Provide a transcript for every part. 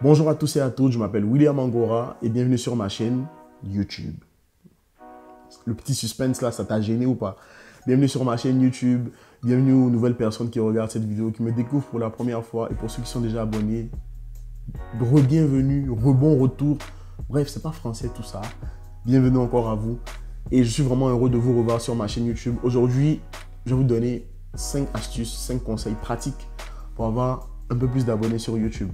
Bonjour à tous et à toutes, je m'appelle William Angora et bienvenue sur ma chaîne YouTube. Le petit suspense là, ça t'a gêné ou pas? Bienvenue sur ma chaîne YouTube, bienvenue aux nouvelles personnes qui regardent cette vidéo, qui me découvrent pour la première fois et pour ceux qui sont déjà abonnés, re-bienvenue, rebon retour. Bref, c'est pas français tout ça. Bienvenue encore à vous et je suis vraiment heureux de vous revoir sur ma chaîne YouTube. Aujourd'hui, je vais vous donner 5 astuces, 5 conseils pratiques pour avoir un peu plus d'abonnés sur YouTube.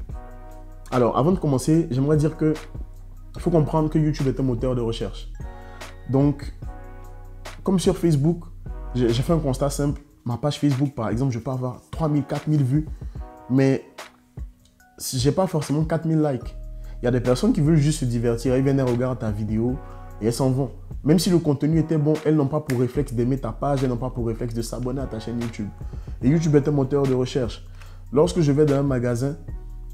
Alors, avant de commencer, j'aimerais dire qu'il faut comprendre que YouTube est un moteur de recherche. Donc, comme sur Facebook, j'ai fait un constat simple. Ma page Facebook, par exemple, je peux avoir 3000, 4000 vues, mais je n'ai pas forcément 4000 likes. Il y a des personnes qui veulent juste se divertir. Elles viennent regarder ta vidéo et elles s'en vont. Même si le contenu était bon, elles n'ont pas pour réflexe d'aimer ta page, elles n'ont pas pour réflexe de s'abonner à ta chaîne YouTube. Et YouTube est un moteur de recherche. Lorsque je vais dans un magasin,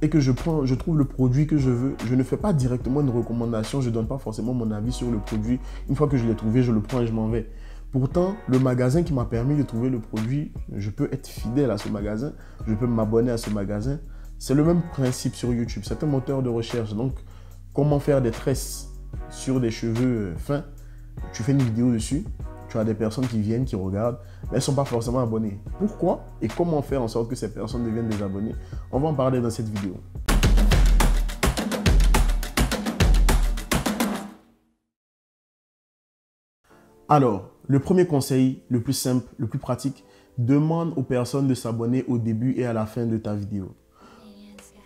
et que je trouve le produit que je veux, je ne fais pas directement une recommandation, je ne donne pas forcément mon avis sur le produit. Une fois que je l'ai trouvé, je le prends et je m'en vais. Pourtant, le magasin qui m'a permis de trouver le produit, je peux être fidèle à ce magasin, je peux m'abonner à ce magasin. C'est le même principe sur YouTube, c'est un moteur de recherche. Donc, comment faire des tresses sur des cheveux fins? Tu fais une vidéo dessus. Tu as des personnes qui viennent, qui regardent, mais elles ne sont pas forcément abonnées. Pourquoi et comment faire en sorte que ces personnes deviennent des abonnés? On va en parler dans cette vidéo. Alors, le premier conseil, le plus simple, le plus pratique, demande aux personnes de s'abonner au début et à la fin de ta vidéo.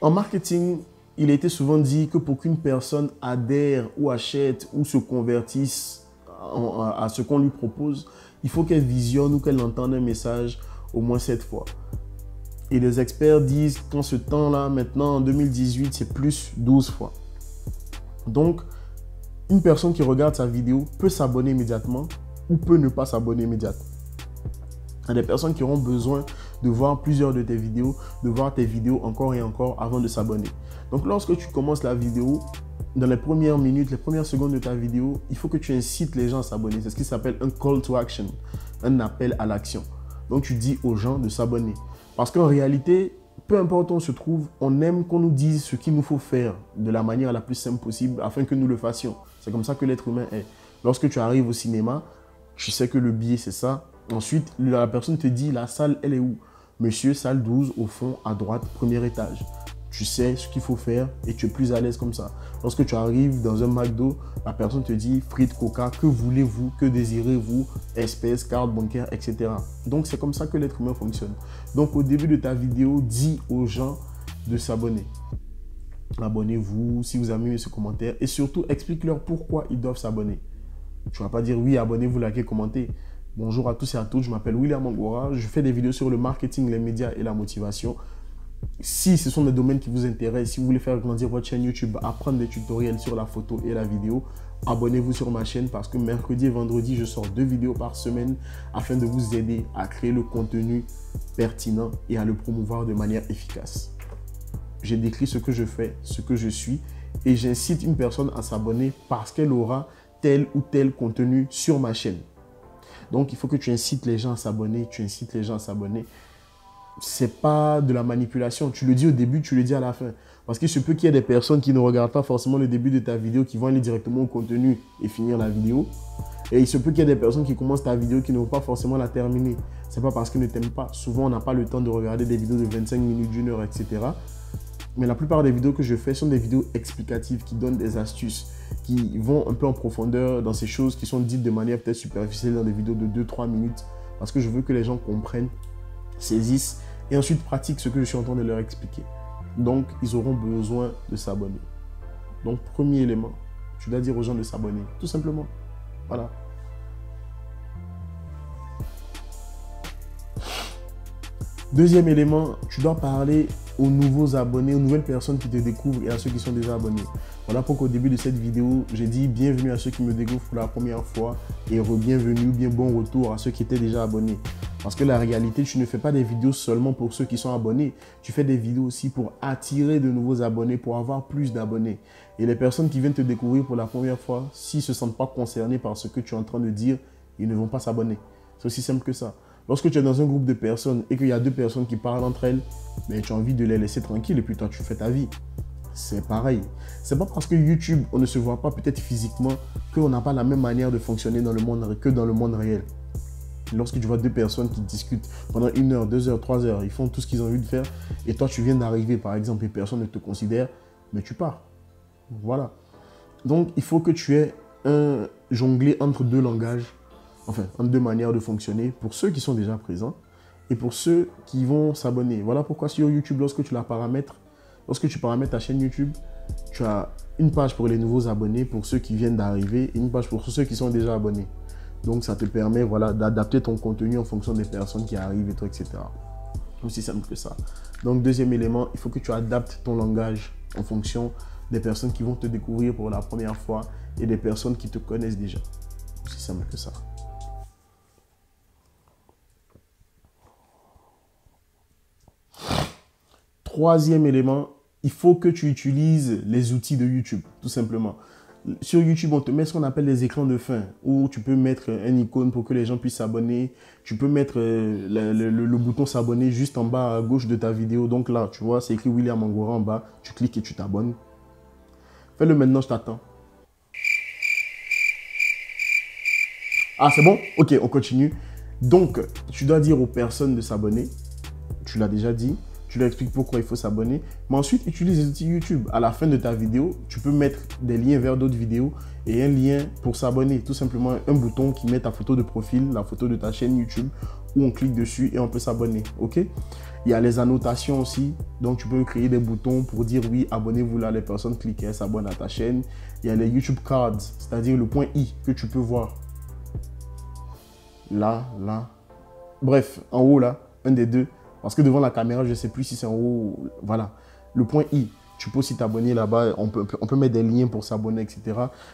En marketing, il a été souvent dit que pour qu'une personne adhère ou achète ou se convertisse à ce qu'on lui propose, il faut qu'elle visionne ou qu'elle entende un message au moins 7 fois. Et les experts disent qu'en ce temps-là, maintenant en 2018, c'est plus 12 fois. Donc, une personne qui regarde sa vidéo peut s'abonner immédiatement ou peut ne pas s'abonner immédiatement. Il y a des personnes qui auront besoin de voir plusieurs de tes vidéos, de voir tes vidéos encore et encore avant de s'abonner. Donc, lorsque tu commences la vidéo, dans les premières minutes, les premières secondes de ta vidéo, il faut que tu incites les gens à s'abonner. C'est ce qui s'appelle un call to action, un appel à l'action. Donc, tu dis aux gens de s'abonner. Parce qu'en réalité, peu importe où on se trouve, on aime qu'on nous dise ce qu'il nous faut faire de la manière la plus simple possible afin que nous le fassions. C'est comme ça que l'être humain est. Lorsque tu arrives au cinéma, tu sais que le billet, c'est ça. Ensuite, la personne te dit, la salle, elle est où? Monsieur, salle 12, au fond, à droite, premier étage. Tu sais ce qu'il faut faire et tu es plus à l'aise comme ça. Lorsque tu arrives dans un McDo, la personne te dit frites, coca, que voulez-vous, que désirez-vous, espèces, carte bancaire, etc. Donc, c'est comme ça que l'être humain fonctionne. Donc, au début de ta vidéo, dis aux gens de s'abonner. Abonnez-vous si vous avez aimé ce commentaire et surtout, explique-leur pourquoi ils doivent s'abonner. Tu ne vas pas dire oui, abonnez-vous, likez, commentez. Bonjour à tous et à toutes, je m'appelle William Angora. Je fais des vidéos sur le marketing, les médias et la motivation. Si ce sont des domaines qui vous intéressent, si vous voulez faire grandir votre chaîne YouTube, apprendre des tutoriels sur la photo et la vidéo, abonnez-vous sur ma chaîne parce que mercredi et vendredi, je sors 2 vidéos par semaine afin de vous aider à créer le contenu pertinent et à le promouvoir de manière efficace. J'ai décrit ce que je fais, ce que je suis et j'incite une personne à s'abonner parce qu'elle aura tel ou tel contenu sur ma chaîne. Donc, il faut que tu incites les gens à s'abonner, tu incites les gens à s'abonner. C'est pas de la manipulation. Tu le dis au début, tu le dis à la fin. Parce qu'il se peut qu'il y ait des personnes qui ne regardent pas forcément le début de ta vidéo, qui vont aller directement au contenu et finir la vidéo. Et il se peut qu'il y ait des personnes qui commencent ta vidéo qui ne vont pas forcément la terminer. C'est pas parce qu'ils ne t'aiment pas. Souvent, on n'a pas le temps de regarder des vidéos de 25 minutes, d'une heure, etc. Mais la plupart des vidéos que je fais sont des vidéos explicatives qui donnent des astuces, qui vont un peu en profondeur dans ces choses qui sont dites de manière peut-être superficielle dans des vidéos de 2-3 minutes. Parce que je veux que les gens comprennent, saisissent et ensuite pratiquent ce que je suis en train de leur expliquer. Donc, ils auront besoin de s'abonner. Donc, premier élément, tu dois dire aux gens de s'abonner. Tout simplement. Voilà. Deuxième élément, tu dois parler aux nouveaux abonnés, aux nouvelles personnes qui te découvrent et à ceux qui sont déjà abonnés. Voilà pourquoi au début de cette vidéo, j'ai dit bienvenue à ceux qui me découvrent pour la première fois et re-bienvenue ou bien bon retour à ceux qui étaient déjà abonnés. Parce que la réalité, tu ne fais pas des vidéos seulement pour ceux qui sont abonnés. Tu fais des vidéos aussi pour attirer de nouveaux abonnés, pour avoir plus d'abonnés. Et les personnes qui viennent te découvrir pour la première fois, s'ils ne se sentent pas concernés par ce que tu es en train de dire, ils ne vont pas s'abonner. C'est aussi simple que ça. Lorsque tu es dans un groupe de personnes et qu'il y a 2 personnes qui parlent entre elles, mais tu as envie de les laisser tranquilles et puis toi, tu fais ta vie. c'est pareil. C'est pas parce que YouTube, on ne se voit pas peut-être physiquement qu'on n'a pas la même manière de fonctionner dans le monde que dans le monde réel. Lorsque tu vois deux personnes qui discutent pendant 1 heure, 2 heures, 3 heures, ils font tout ce qu'ils ont envie de faire, et toi tu viens d'arriver par exemple et personne ne te considère, mais tu pars. Voilà. Donc il faut que tu aies un jonglé entre deux langages, enfin entre deux manières de fonctionner pour ceux qui sont déjà présents et pour ceux qui vont s'abonner. Voilà pourquoi sur YouTube, lorsque tu paramètres ta chaîne YouTube, tu as une page pour les nouveaux abonnés, pour ceux qui viennent d'arriver, et une page pour ceux qui sont déjà abonnés. Donc, ça te permet voilà, d'adapter ton contenu en fonction des personnes qui arrivent et tout, etc. Aussi simple que ça. Donc, deuxième élément, il faut que tu adaptes ton langage en fonction des personnes qui vont te découvrir pour la première fois et des personnes qui te connaissent déjà. Aussi simple que ça. Troisième élément, il faut que tu utilises les outils de YouTube, tout simplement. Sur YouTube, on te met ce qu'on appelle les écrans de fin, où tu peux mettre un icône pour que les gens puissent s'abonner. Tu peux mettre le bouton s'abonner juste en bas à gauche de ta vidéo. Donc là, tu vois, c'est écrit William Angora en bas. Tu cliques et tu t'abonnes. Fais-le maintenant, je t'attends. Ah, c'est bon? Ok, on continue. Donc, tu dois dire aux personnes de s'abonner. Tu l'as déjà dit. Tu leur expliques pourquoi il faut s'abonner. Mais ensuite, utilise les outils YouTube. À la fin de ta vidéo, tu peux mettre des liens vers d'autres vidéos et un lien pour s'abonner. Tout simplement, un bouton qui met ta photo de profil, la photo de ta chaîne YouTube, où on clique dessus et on peut s'abonner. OK? Il y a les annotations aussi. Donc, tu peux créer des boutons pour dire oui, abonnez-vous là. Les personnes cliquent et s'abonnent à ta chaîne. Il y a les YouTube Cards, c'est-à-dire le point I que tu peux voir. Là, là. Bref, en haut là, un des deux. Parce que devant la caméra, je ne sais plus si c'est en haut. Voilà. Le point I. Tu peux aussi t'abonner là-bas. On peut mettre des liens pour s'abonner, etc.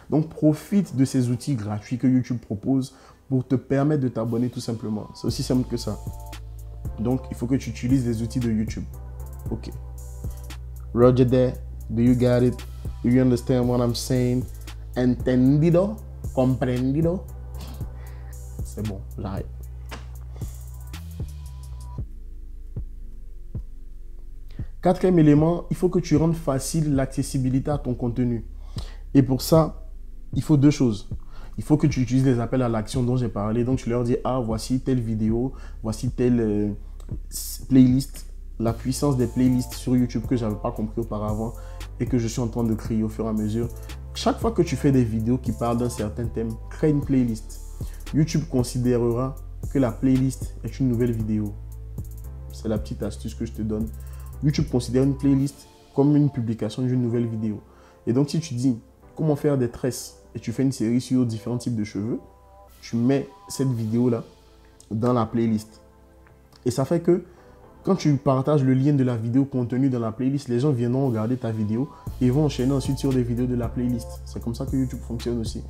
Donc, profite de ces outils gratuits que YouTube propose pour te permettre de t'abonner tout simplement. C'est aussi simple que ça. Donc, il faut que tu utilises les outils de YouTube. OK. Roger there. Do you get it? Do you understand what I'm saying? Entendido? Comprendido? C'est bon, j'arrête. Quatrième élément, il faut que tu rendes facile l'accessibilité à ton contenu. Et pour ça, il faut deux choses. Il faut que tu utilises les appels à l'action dont j'ai parlé. Donc, tu leur dis, ah, voici telle vidéo, voici telle playlist. La puissance des playlists sur YouTube que je n'avais pas compris auparavant et que je suis en train de créer au fur et à mesure. Chaque fois que tu fais des vidéos qui parlent d'un certain thème, crée une playlist. YouTube considérera que la playlist est une nouvelle vidéo. C'est la petite astuce que je te donne. YouTube considère une playlist comme une publication d'une nouvelle vidéo. Et donc, si tu dis comment faire des tresses et tu fais une série sur différents types de cheveux, tu mets cette vidéo-là dans la playlist. Et ça fait que quand tu partages le lien de la vidéo contenue dans la playlist, les gens viendront regarder ta vidéo et vont enchaîner ensuite sur des vidéos de la playlist. C'est comme ça que YouTube fonctionne aussi.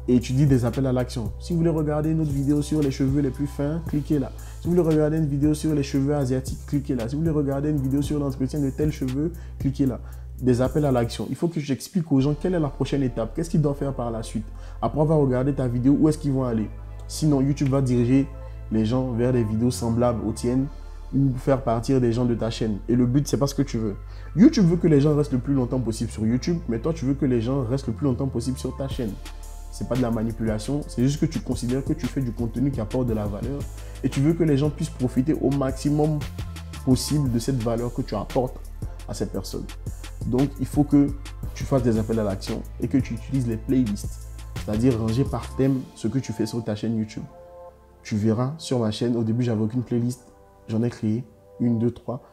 Et tu dis des appels à l'action. Si vous voulez regarder une autre vidéo sur les cheveux les plus fins, cliquez là. Si vous voulez regarder une vidéo sur les cheveux asiatiques, cliquez là. Si vous voulez regarder une vidéo sur l'entretien de tels cheveux, cliquez là. Des appels à l'action. Il faut que j'explique aux gens quelle est la prochaine étape. Qu'est-ce qu'ils doivent faire par la suite. Après avoir regardé ta vidéo, où est-ce qu'ils vont aller. Sinon, YouTube va diriger les gens vers des vidéos semblables aux tiennes ou faire partir des gens de ta chaîne. Et le but, c'est pas ce que tu veux. YouTube veut que les gens restent le plus longtemps possible sur YouTube, mais toi, tu veux que les gens restent le plus longtemps possible sur ta chaîne. C'est pas de la manipulation, c'est juste que tu considères que tu fais du contenu qui apporte de la valeur et tu veux que les gens puissent profiter au maximum possible de cette valeur que tu apportes à cette personne. Donc, il faut que tu fasses des appels à l'action et que tu utilises les playlists, c'est-à-dire ranger par thème ce que tu fais sur ta chaîne YouTube. Tu verras sur ma chaîne, au début, j'avais aucune playlist, j'en ai créé 1, 2, 3.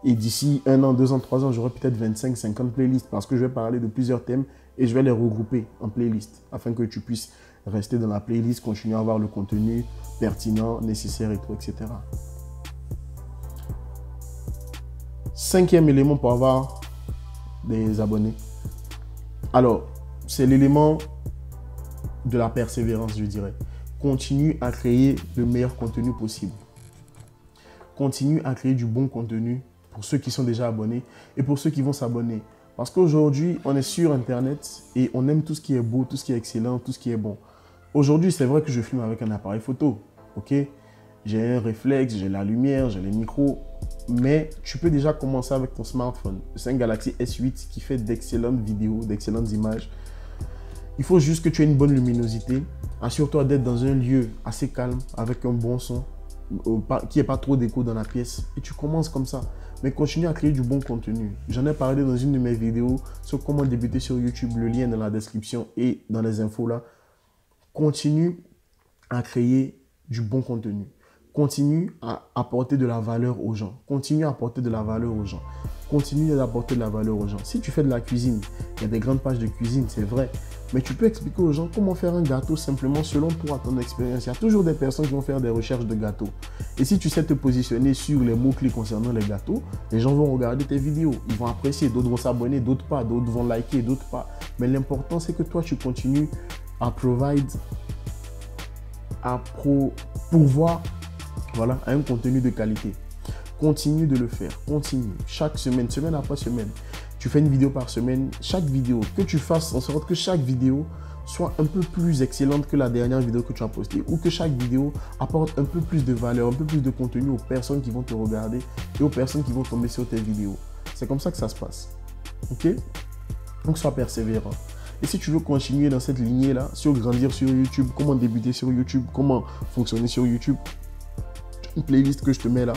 Et d'ici 1 an, 2 ans, 3 ans, j'aurai peut-être 25, 50 playlists parce que je vais parler de plusieurs thèmes et je vais les regrouper en playlists afin que tu puisses rester dans la playlist, continuer à avoir le contenu pertinent, nécessaire et tout, etc. Cinquième élément pour avoir des abonnés. Alors, c'est l'élément de la persévérance, je dirais. Continue à créer le meilleur contenu possible. Continue à créer du bon contenu pour ceux qui sont déjà abonnés et pour ceux qui vont s'abonner. Parce qu'aujourd'hui, on est sur Internet et on aime tout ce qui est beau, tout ce qui est excellent, tout ce qui est bon. Aujourd'hui, c'est vrai que je filme avec un appareil photo, ok? j'ai un réflexe, j'ai la lumière, j'ai les micros. Mais tu peux déjà commencer avec ton smartphone. C'est un Galaxy S8 qui fait d'excellentes vidéos, d'excellentes images. Il faut juste que tu aies une bonne luminosité. Assure-toi d'être dans un lieu assez calme, avec un bon son, qu'il n'y ait pas trop d'écho dans la pièce. Et tu commences comme ça. Mais continue à créer du bon contenu. J'en ai parlé dans une de mes vidéos sur comment débuter sur YouTube. Le lien est dans la description et dans les infos là. Continue à créer du bon contenu. Continue à apporter de la valeur aux gens. Continue à apporter de la valeur aux gens. Continue d'apporter de la valeur aux gens. Si tu fais de la cuisine, il y a des grandes pages de cuisine, c'est vrai. Mais tu peux expliquer aux gens comment faire un gâteau simplement selon toi, ton expérience. Il y a toujours des personnes qui vont faire des recherches de gâteaux. Et si tu sais te positionner sur les mots-clés concernant les gâteaux, les gens vont regarder tes vidéos. Ils vont apprécier, d'autres vont s'abonner, d'autres pas, d'autres vont liker, d'autres pas. Mais l'important, c'est que toi, tu continues à pourvoir voilà, un contenu de qualité. Continue de le faire, continue. Chaque semaine, semaine après semaine, tu fais une vidéo par semaine. Chaque vidéo, que tu fasses en sorte que chaque vidéo soit un peu plus excellente que la dernière vidéo que tu as postée, ou que chaque vidéo apporte un peu plus de valeur, un peu plus de contenu aux personnes qui vont te regarder et aux personnes qui vont tomber sur tes vidéos. C'est comme ça que ça se passe. Ok? Donc, sois persévérant. Et si tu veux continuer dans cette lignée-là, sur grandir sur YouTube, comment débuter sur YouTube, comment fonctionner sur YouTube, une playlist que je te mets là.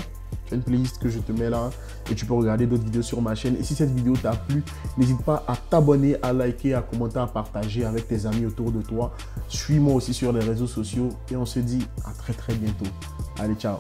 Tu as une playlist que je te mets là et tu peux regarder d'autres vidéos sur ma chaîne. Et si cette vidéo t'a plu, n'hésite pas à t'abonner, à liker, à commenter, à partager avec tes amis autour de toi. Suis-moi aussi sur les réseaux sociaux et on se dit à très bientôt. Allez, ciao.